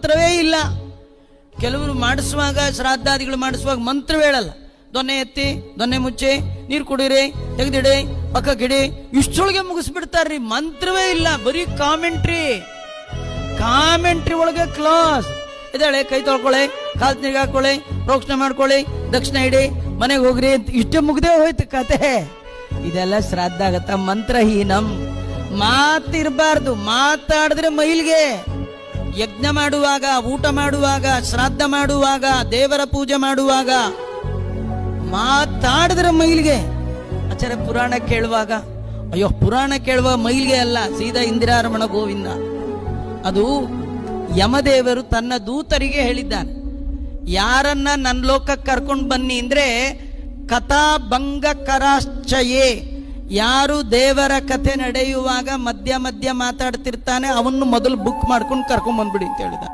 ಮಂತ್ರವೇ ಇಲ್ಲ. ಕೆಲವರು ಮಾಡಿಸುವಾಗ, ಶ್ರಾದ್ದಾದಿಗಳು ಮಾಡಿಸುವಾಗ ಮಂತ್ರವೇ ಹೇಳಲ್ಲ. ದೊನ್ನೆ ಎತ್ತಿ, ದೊನ್ನೆ ಮುಚ್ಚಿ, ನೀರು ಕುಡೀರಿ, ತೆಗೆದಿಡಿ, ಪಕ್ಕಕ್ಕಿಡಿ, ಇಷ್ಟೊಳಗೆ ಮುಗಿಸ್ಬಿಡ್ತಾರ್ರಿ. ಮಂತ್ರವೇ ಇಲ್ಲ, ಬರೀ ಕಾಮೆಂಟ್ರಿ ಒಳಗೆ ಕ್ಲಾಸ್. ಇದಾಳೆ, ಕೈ ತೊಳ್ಕೊಳ್ಳಿ, ಕಾಲ್ ನೀರಿಗೆ ಹಾಕೊಳ್ಳಿ, ಪ್ರೋಕ್ಷಣೆ ಮಾಡ್ಕೊಳ್ಳಿ, ದಕ್ಷಿಣ ಇಡಿ, ಮನೆಗೆ ಹೋಗ್ರಿ, ಇಷ್ಟೇ ಮುಗ್ದೇ ಹೋಯ್ತು ಕತೆ. ಇದೆಲ್ಲ ಶ್ರಾದ್ದ ಆಗತ್ತ. ಮಂತ್ರಹೀನಂ, ಮಾತಿರ್ಬಾರ್ದು. ಮಾತಾಡಿದ್ರೆ ಮೈಲ್ಗೆ. ಯಜ್ಞ ಮಾಡುವಾಗ, ಊಟ ಮಾಡುವಾಗ, ಶ್ರಾದ್ದ ಮಾಡುವಾಗ, ದೇವರ ಪೂಜೆ ಮಾಡುವಾಗ ಮಾತಾಡಿದ್ರೆ ಮೈಲ್ಗೆ. ಆಚಾರ್ಯ ಪುರಾಣ ಕೇಳುವಾಗ, ಅಯ್ಯೋ ಪುರಾಣ ಕೇಳುವ ಮೈಲ್ಗೆ ಅಲ್ಲ, ಸೀದಾ ಇಂದಿರಾರಮಣ ಗೋವಿಂದ. ಅದು ಯಮದೇವರು ತನ್ನ ದೂತರಿಗೆ ಹೇಳಿದ್ದಾನೆ, ಯಾರನ್ನ ನನ್ನ ಲೋಕಕ್ಕೆ ಕರ್ಕೊಂಡು ಬನ್ನಿ ಅಂದ್ರೆ ಕಥಾಭಂಗ ಕರಾಶ್ಚಯೇ, ಯಾರು ದೇವರ ಕಥೆ ನಡೆಯುವಾಗ ಮಧ್ಯ ಮಾತಾಡ್ತಿರ್ತಾನೆ ಅವನ್ನು ಮೊದಲು ಬುಕ್ ಮಾಡ್ಕೊಂಡು ಕರ್ಕೊಂಡ್ ಬಂದ್ಬಿಡಿ ಅಂತ ಹೇಳಿದ.